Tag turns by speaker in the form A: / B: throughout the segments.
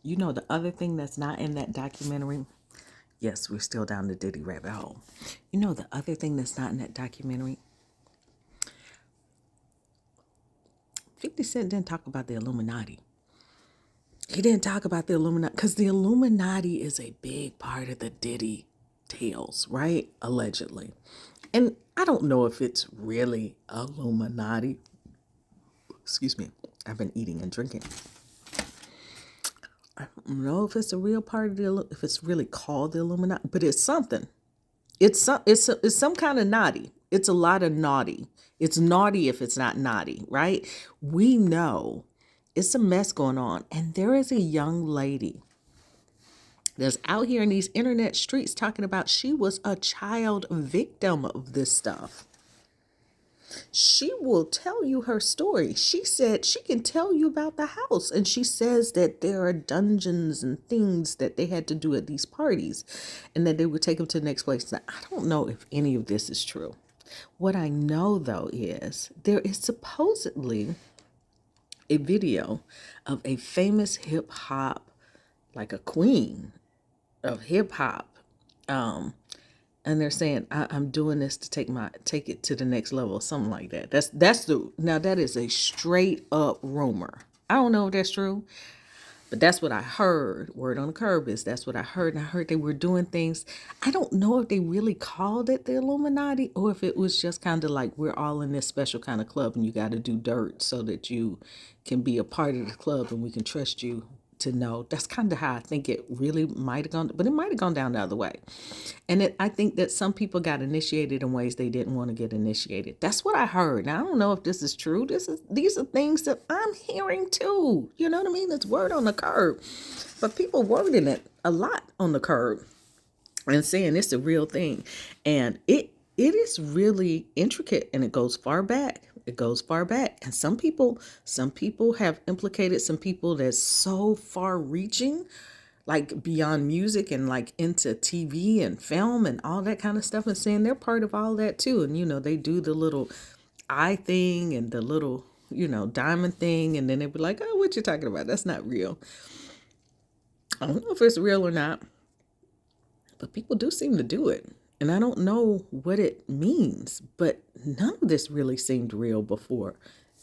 A: You know, the other thing that's not in that documentary, yes, we're still down the Diddy rabbit hole. You know, the other thing that's not in that documentary, 50 Cent didn't talk about the Illuminati. He didn't talk about the Illuminati because the Illuminati is a big part of the Diddy tales, right? Allegedly. And I don't know if it's really Illuminati. Excuse me. I've been eating and drinking. I don't know if it's a real part of if it's really called the Illuminati, but it's something. It's some kind of naughty. It's a lot of naughty. It's naughty if it's not naughty, right? We know it's a mess going on, and there is a young lady that's out here in these internet streets talking about she was a child victim of this stuff. She will tell you her story. She said she can tell you about the house. And she says that there are dungeons and things that they had to do at these parties and that they would take them to the next place. Now, I don't know if any of this is true. What I know, though, is there is supposedly a video of a famous hip hop, like a queen of hip hop, and they're saying I'm doing this to take it to the next level, something like that. That is a straight up rumor. I don't know if that's true, but that's what I heard. Word on the curb is that's what I heard, and I heard they were doing things. I don't know if they really called it the Illuminati or if it was just kind of like we're all in this special kind of club and you got to do dirt so that you can be a part of the club and we can trust you to know. That's kind of how I think it really might have gone, but it might have gone down the other way. And I think that some people got initiated in ways they didn't want to get initiated. That's what I heard. Now I don't know if this is true. These are things that I'm hearing too. You know what I mean? It's word on the curb, but people wording it a lot on the curb and saying it's a real thing, and it is really intricate and it goes far back. It goes far back. And some people have implicated some people that's so far reaching, like beyond music and like into TV and film and all that kind of stuff, and saying they're part of all that too. And, they do the little eye thing and the little, diamond thing. And then they be like, oh, what you talking about? That's not real. I don't know if it's real or not, but people do seem to do it. And I don't know what it means, but none of this really seemed real before.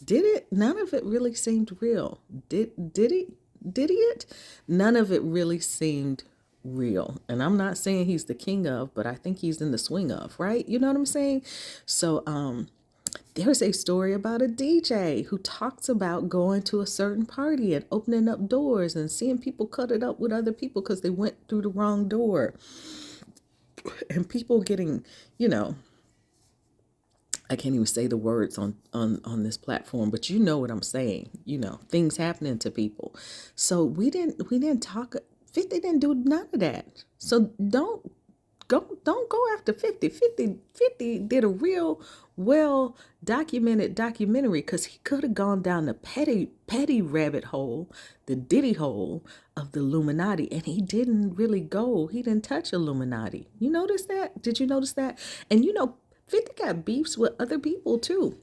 A: Did it? None of it really seemed real. Did it? None of it really seemed real. And I'm not saying he's the king of, but I think he's in the swing of, right? You know what I'm saying? So there's a story about a DJ who talks about going to a certain party and opening up doors and seeing people cut it up with other people because they went through the wrong door. And people getting, I can't even say the words on this platform, but you know what I'm saying. Things happening to people. So we didn't talk. 50 didn't do none of that. So don't go after 50. 50 did a real well documented documentary, because he could have gone down the petty rabbit hole, the Diddy hole of the Illuminati, and he didn't really go. He didn't touch Illuminati. You notice that? Did you notice that? And 50 got beefs with other people too.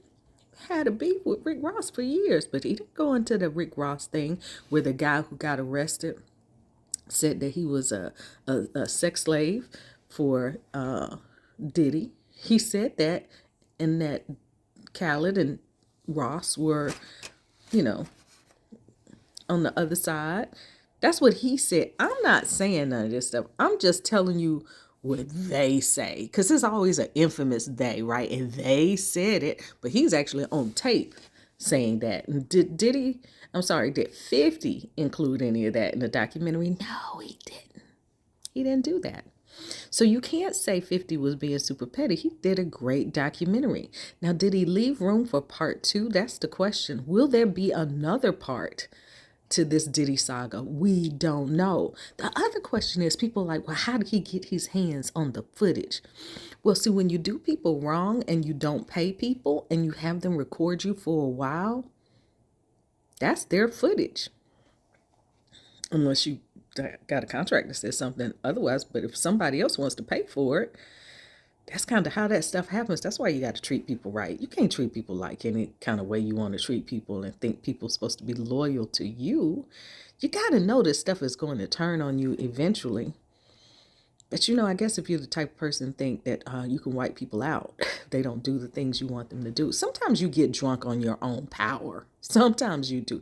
A: Had a beef with Rick Ross for years, but he didn't go into the Rick Ross thing where the guy who got arrested said that he was a sex slave for Diddy. He said that, and that Khaled and Ross were, on the other side. That's what he said. I'm not saying none of this stuff. I'm just telling you what they say, because there's always an infamous they, right? And they said it, but he's actually on tape saying that. And did 50 include any of that in the documentary? No, he didn't. He didn't do that. So you can't say 50 was being super petty. He did a great documentary. Now, did he leave room for part 2? That's the question. Will there be another part to this Diddy saga? We don't know. The other question is, people like, well, how did he get his hands on the footage? Well, see, when you do people wrong and you don't pay people and you have them record you for a while, that's their footage. Unless you got a contract that says something otherwise. But if somebody else wants to pay for it, that's kind of how that stuff happens. That's why you got to treat people right. You can't treat people like any kind of way you want to treat people and think people are supposed to be loyal to you. You got to know this stuff is going to turn on you eventually. But I guess if you're the type of person think that you can wipe people out, they don't do the things you want them to do. Sometimes you get drunk on your own power. Sometimes you do.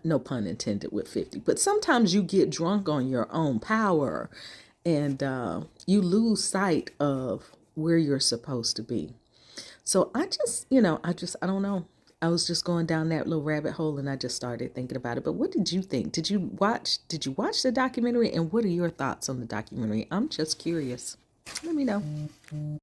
A: No pun intended with 50. But sometimes you get drunk on your own power and you lose sight of where you're supposed to be. So I don't know. I was just going down that little rabbit hole and I just started thinking about it. But what did you think? Did you watch the documentary, and what are your thoughts on the documentary? I'm just curious. Let me know.